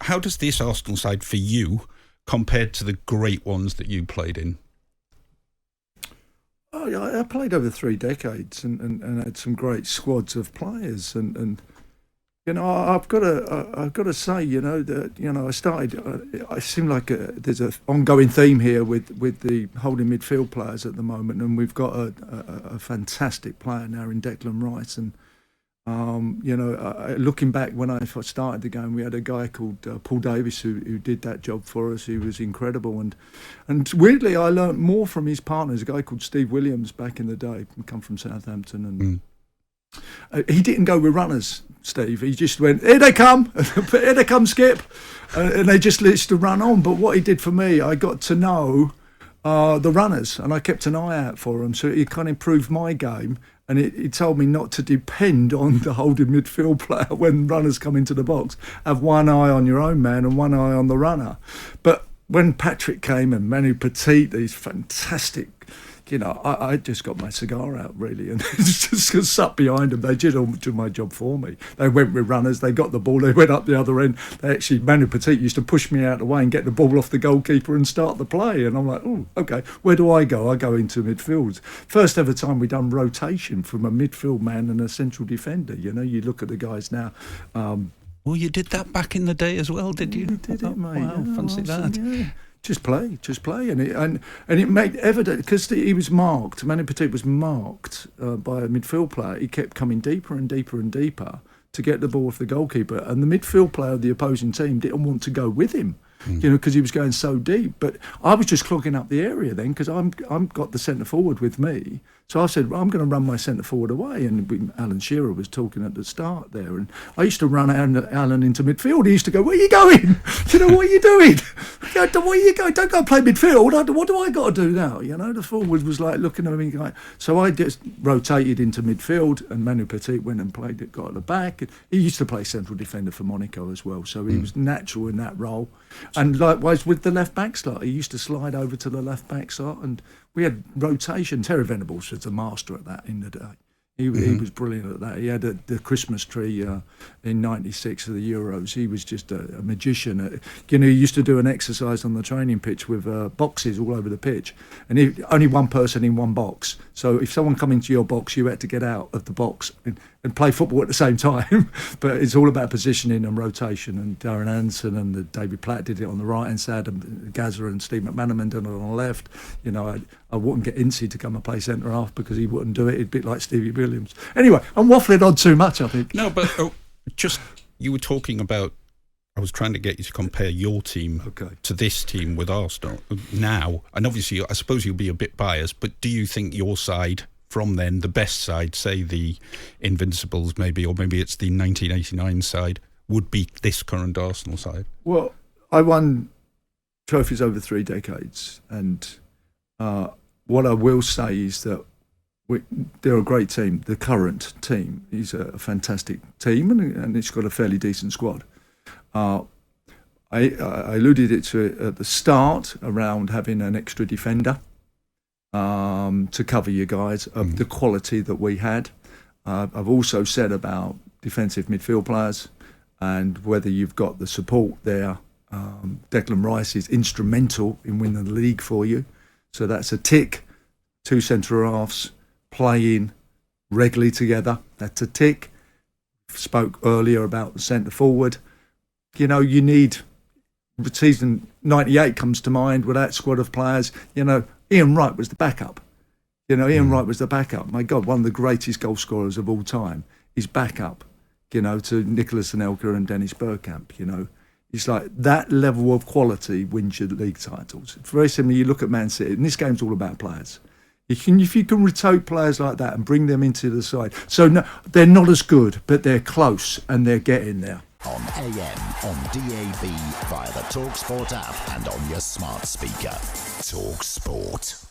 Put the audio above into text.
how does this Arsenal side for you compared to the great ones that you played in? Oh, yeah, I played over 3 decades and had some great squads of players, and you know, I've got to say, you know, that, you know, I started. I seem like there's an ongoing theme here with the holding midfield players at the moment, and we've got a fantastic player now in Declan Rice, and you know, looking back when I first started the game, we had a guy called Paul Davis who did that job for us. He was incredible, and weirdly, I learnt more from his partners, a guy called Steve Williams back in the day, come from Southampton, and. He didn't go with runners, Steve. He just went, here they come, Skip. And they just used to run on. But what he did for me, I got to know the runners, and I kept an eye out for them. So it kind of improved my game. And it told me not to depend on the holding midfield player when runners come into the box. Have one eye on your own man and one eye on the runner. But when Patrick came and Manu Petit, these fantastic... You know, I just got my cigar out, really, and just sat behind them. They did all do my job for me. They went with runners, they got the ball, they went up the other end. They actually, Manu Petit used to push me out of the way and get the ball off the goalkeeper and start the play. And I'm like, oh, okay, where do I go? I go into midfield. First ever time we done rotation from a midfield man and a central defender. You know, you look at the guys now. Well, you did that back in the day as well, did you? We did it, mate. Wow, fancy that. Yeah. Just play, and it made evident because he was marked. Manu Petit was marked by a midfield player. He kept coming deeper and deeper and deeper to get the ball off the goalkeeper, and the midfield player of the opposing team didn't want to go with him. You know, because he was going so deep. But I was just clogging up the area then because I'm got the centre forward with me. So I said, well, I'm going to run my centre forward away. And Alan Shearer was talking at the start there. And I used to run Alan into midfield. He used to go, where are you going? You know, what are you doing? Where are you going? Don't go play midfield. What do I got to do now? You know, the forward was like looking at me like... So I just rotated into midfield, and Manu Petit went and played it, got at the back. He used to play central defender for Monaco as well. So he was natural in that role. And likewise with the left-back slot. He used to slide over to the left-back slot, and we had rotation. Terry Venables was a master at that in the day. He was brilliant at that. He had the Christmas tree in '96 of the Euros. He was just a magician. You know, he used to do an exercise on the training pitch with boxes all over the pitch, and only one person in one box. So if someone come into your box, you had to get out of the box and play football at the same time. But it's all about positioning and rotation. And Darren Anderson and David Platt did it on the right hand side, and Gazza and Steve McManaman did it on the left. You know, I wouldn't get Incy to come and play centre half because he wouldn't do it. He'd be like Stevie Williams. Anyway, I'm waffling on too much, I think. No, but just you were talking about. I was trying to get you to compare your team to this team with Arsenal now, and obviously, I suppose you'll be a bit biased. But do you think your side, from then, the best side, say the Invincibles, maybe, or maybe it's the 1989 side, would be this current Arsenal side? Well, I won trophies over 3 decades, and what I will say is that they're a great team. The current team is a fantastic team, and it's got a fairly decent squad. I alluded to it at the start around having an extra defender to cover you guys of the quality that we had. I've also said about defensive midfield players and whether you've got the support there. Declan Rice is instrumental in winning the league for you. So that's a tick. 2 centre-halves playing regularly together. That's a tick. Spoke earlier about the centre-forward. You know, you need... Season 98 comes to mind with that squad of players. You know, Ian Wright was the backup. Ian Wright was the backup. My God, one of the greatest goal scorers of all time. He's backup, to Nicholas Anelka and Dennis Bergkamp, It's like that level of quality wins you the league titles. It's very similar. You look at Man City, and this game's all about players. If you can rotate players like that and bring them into the side. So no, they're not as good, but they're close and they're getting there. On AM, on DAB, via the talkSPORT app and on your smart speaker. talkSPORT.